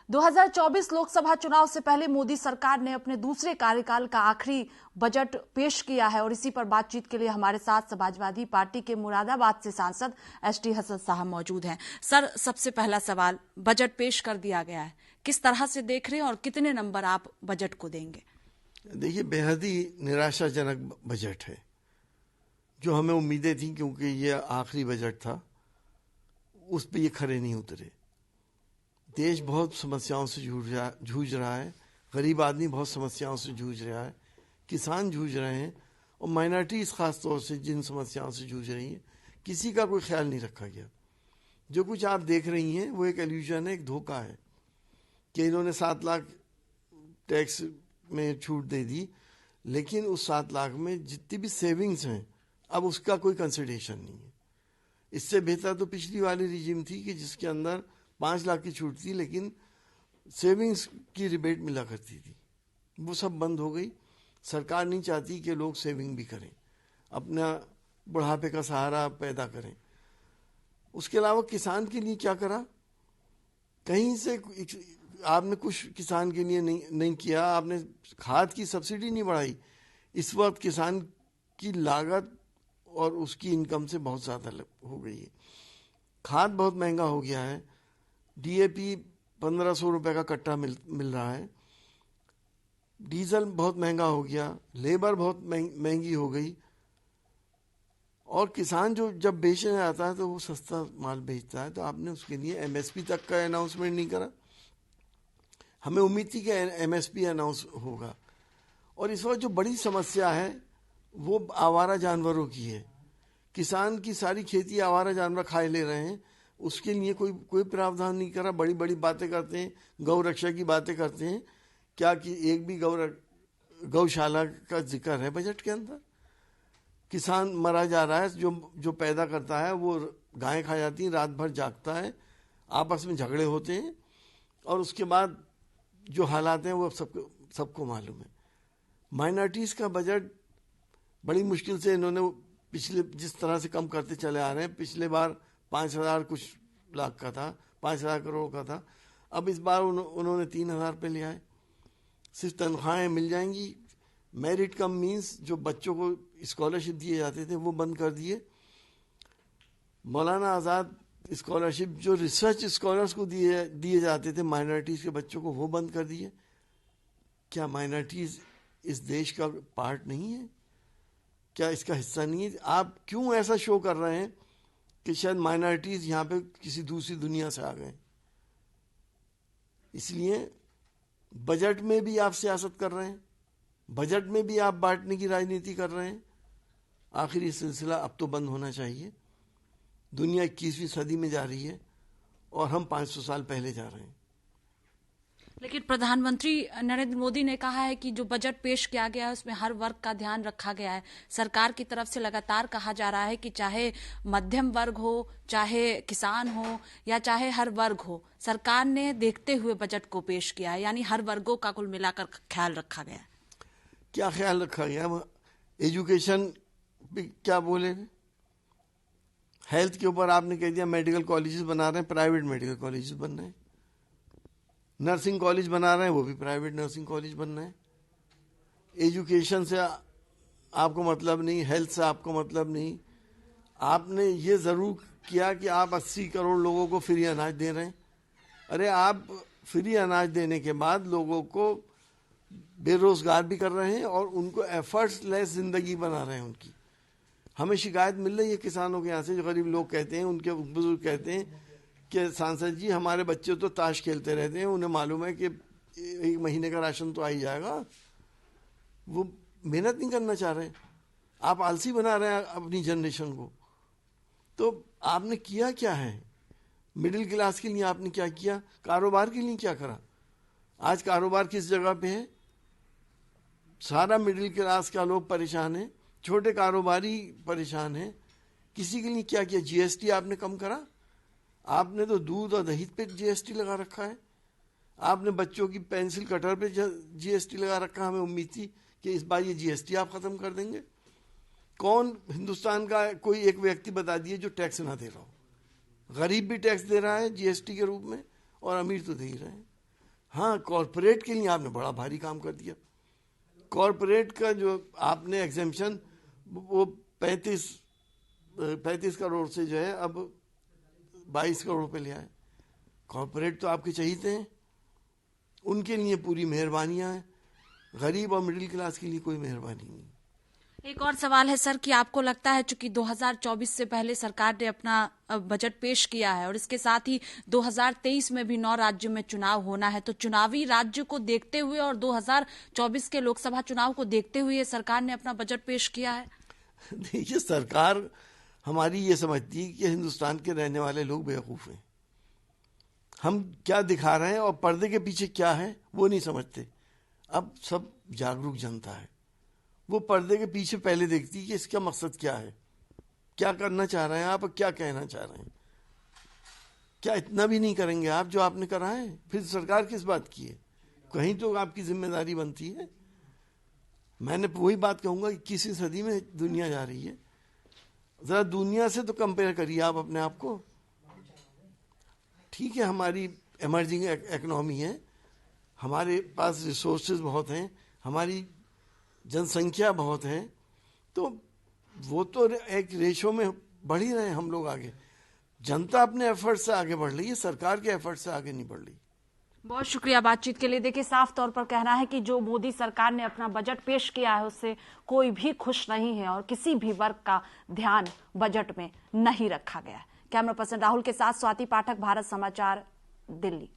2024 लोकसभा चुनाव से पहले मोदी सरकार ने अपने दूसरे कार्यकाल का आखिरी बजट पेश किया है और इसी पर बातचीत के लिए हमारे साथ समाजवादी पार्टी के मुरादाबाद से सांसद एसटी हसन साहब मौजूद हैं। सर, सबसे पहला सवाल, बजट पेश कर दिया गया है, किस तरह से देख रहे हैं और कितने नंबर आप बजट को देंगे? देखिए, बेहद ही निराशाजनक बजट है। जो हमें उम्मीदें थी, क्योंकि ये आखिरी बजट था, उस पर ये खरे नहीं उतरे। देश बहुत समस्याओं से जूझ रहा है, गरीब आदमी बहुत समस्याओं से जूझ रहा है, किसान जूझ रहे हैं और माइनॉरिटीज खास तौर से जिन समस्याओं से जूझ रही हैं, किसी का कोई ख्याल नहीं रखा गया। जो कुछ आप देख रही हैं वो एक इल्यूजन है, एक धोखा है कि इन्होंने 7 लाख टैक्स में छूट दे दी, लेकिन उस 7 लाख में जितनी भी सेविंग्स हैं अब उसका कोई कंसिडरेशन नहीं है। इससे बेहतर तो पिछली वाली रिजीम थी कि जिसके अंदर 5 लाख की छूट थी लेकिन सेविंग्स की रिबेट मिला करती थी। वो सब बंद हो गई। सरकार नहीं चाहती कि लोग सेविंग भी करें, अपना बुढ़ापे का सहारा पैदा करें। उसके अलावा किसान के लिए क्या करा? कहीं से आपने कुछ किसान के लिए नहीं किया। आपने खाद की सब्सिडी नहीं बढ़ाई। इस वक्त किसान की लागत और उसकी इनकम से बहुत ज़्यादा हो गई है। खाद बहुत महंगा हो गया है। डीएपी 1500 रुपये का कट्टा मिल रहा है। डीजल बहुत महंगा हो गया। लेबर बहुत महंगी हो गई। और किसान जो जब बेचने आता है तो वो सस्ता माल बेचता है, तो आपने उसके लिए एमएसपी तक का अनाउंसमेंट नहीं करा। हमें उम्मीद थी कि एमएसपी अनाउंस होगा। और इस वक्त जो बड़ी समस्या है वो आवारा जानवरों की है। किसान की सारी खेती आवारा जानवर खाए ले रहे हैं, उसके लिए कोई प्रावधान नहीं करा। बड़ी बड़ी बातें करते हैं, गौ रक्षा की बातें करते हैं, क्या कि एक भी गौशाला का जिक्र है बजट के अंदर? किसान मरा जा रहा है। जो पैदा करता है वो गायें खा जाती हैं, रात भर जागता है, आपस में झगड़े होते हैं और उसके बाद जो हालात हैं वो सबको मालूम है। माइनॉरिटीज़ का बजट बड़ी मुश्किल से इन्होंने पिछले जिस तरह से कम करते चले आ रहे हैं। पिछले बार 5,000 कुछ लाख का था, 5,000 करोड़ का था। अब इस बार उन्होंने 3,000 पे ले आए। सिर्फ तनख्वाहें मिल जाएंगी। मेरिट कम मीन्स जो बच्चों को स्कॉलरशिप दिए जाते थे वो बंद कर दिए। मौलाना आज़ाद स्कॉलरशिप जो रिसर्च स्कॉलर्स को दिए जाते थे माइनॉरिटीज़ के बच्चों को, वो बंद कर दिए। क्या माइनॉरिटीज़ इस देश का पार्ट नहीं है? क्या इसका हिस्सा नहीं है? आप क्यों ऐसा शो कर रहे हैं कि शायद माइनॉरिटीज़ यहाँ पे किसी दूसरी दुनिया से आ गए? इसलिए बजट में भी आप सियासत कर रहे हैं, बजट में भी आप बांटने की राजनीति कर रहे हैं। आखिर ये सिलसिला अब तो बंद होना चाहिए। दुनिया 21वीं सदी में जा रही है और हम 500 साल पहले जा रहे हैं। लेकिन प्रधानमंत्री नरेंद्र मोदी ने कहा है कि जो बजट पेश किया गया है उसमें हर वर्ग का ध्यान रखा गया है। सरकार की तरफ से लगातार कहा जा रहा है कि चाहे मध्यम वर्ग हो, चाहे किसान हो या चाहे हर वर्ग हो, सरकार ने देखते हुए बजट को पेश किया है, यानी हर वर्गों का कुल मिलाकर ख्याल रखा गया है। क्या ख्याल रखा गया? एजुकेशन पे क्या बोले? हेल्थ के ऊपर आपने कह दिया मेडिकल कॉलेजेस बना रहे हैं, प्राइवेट मेडिकल कॉलेजेस बन रहे हैं। नर्सिंग कॉलेज बना रहे हैं, वो भी प्राइवेट नर्सिंग कॉलेज बन रहे हैं। एजुकेशन से आपको मतलब नहीं, हेल्थ से आपको मतलब नहीं। आपने ये ज़रूर किया कि आप 80 करोड़ लोगों को फ्री अनाज दे रहे हैं। अरे आप फ्री अनाज देने के बाद लोगों को बेरोजगार भी कर रहे हैं और उनको एफर्ट्स लेस ज़िंदगी बना रहे हैं उनकी। हमें शिकायत मिल रही है किसानों के यहाँ से, जो गरीब लोग कहते हैं, उनके बुजुर्ग कहते हैं कि सांसद जी हमारे बच्चे तो ताश खेलते रहते हैं, उन्हें मालूम है कि 1 महीने का राशन तो आ ही जाएगा। वो मेहनत नहीं करना चाह रहे। आप आलसी बना रहे हैं अपनी जनरेशन को। तो आपने किया क्या है? मिडिल क्लास के लिए आपने क्या किया? कारोबार के लिए क्या करा? आज कारोबार किस जगह पे है? सारा मिडिल क्लास का लोग परेशान है, छोटे कारोबारी परेशान है। किसी के लिए क्या किया? जीएसटी आपने कम करा? आपने तो दूध और दही पे जीएसटी लगा रखा है। आपने बच्चों की पेंसिल कटर पे जीएसटी लगा रखा। हमें उम्मीद थी कि इस बार ये जीएसटी आप खत्म कर देंगे। कौन हिंदुस्तान का कोई एक व्यक्ति बता दिए जो टैक्स ना दे रहा हो? गरीब भी टैक्स दे रहा है जीएसटी के रूप में और अमीर तो दे ही रहे हैं। हाँ, कॉरपोरेट के लिए आपने बड़ा भारी काम कर दिया। कॉरपोरेट का जो आपने एग्जेम्पशन वो 35 करोड़ से जो है अब 22 करोड़ पे ले आए। कॉरपोरेट तो आपके चहीते हैं, उनके लिए पूरी मेहरबानियां हैं, गरीब और मिडिल क्लास के लिए कोई मेहरबानी नहीं। एक और सवाल है सर कि आपको लगता है चूंकि 2024 से पहले सरकार ने अपना बजट पेश किया है और इसके साथ ही 2023 में भी 9 राज्यों में चुनाव होना है, तो चुनावी राज्य को देखते हुए और 2024 के लोकसभा चुनाव को देखते हुए सरकार ने अपना बजट पेश किया है? देखिए, सरकार हमारी ये समझती है कि हिंदुस्तान के रहने वाले लोग बेवकूफ़ हैं। हम क्या दिखा रहे हैं और पर्दे के पीछे क्या है वो नहीं समझते। अब सब जागरूक जनता है, वो पर्दे के पीछे पहले देखती है कि इसका मकसद क्या है, क्या करना चाह रहे हैं आप, क्या कहना चाह रहे हैं। क्या इतना भी नहीं करेंगे आप जो आपने करा है? फिर सरकार किस बात की है? कहीं तो आपकी जिम्मेदारी बनती है। मैंने वही बात कहूंगा कि किसी सदी में दुनिया जा रही है, जरा दुनिया से तो कंपेयर करिए आप अपने आप को। ठीक है, हमारी इमर्जिंग इकोनॉमी है, हमारे पास रिसोर्सेज बहुत हैं, हमारी जनसंख्या बहुत है, तो वो तो एक रेशो में बढ़ ही रहे हैं हम लोग आगे। जनता अपने एफर्ट से आगे बढ़ रही है, सरकार के एफर्ट से आगे नहीं बढ़ रही। बहुत शुक्रिया बातचीत के लिए। देखिए, साफ तौर पर कहना है कि जो मोदी सरकार ने अपना बजट पेश किया है उससे कोई भी खुश नहीं है और किसी भी वर्ग का ध्यान बजट में नहीं रखा गया है। कैमरा पर्सन राहुल के साथ स्वाति पाठक, भारत समाचार, दिल्ली।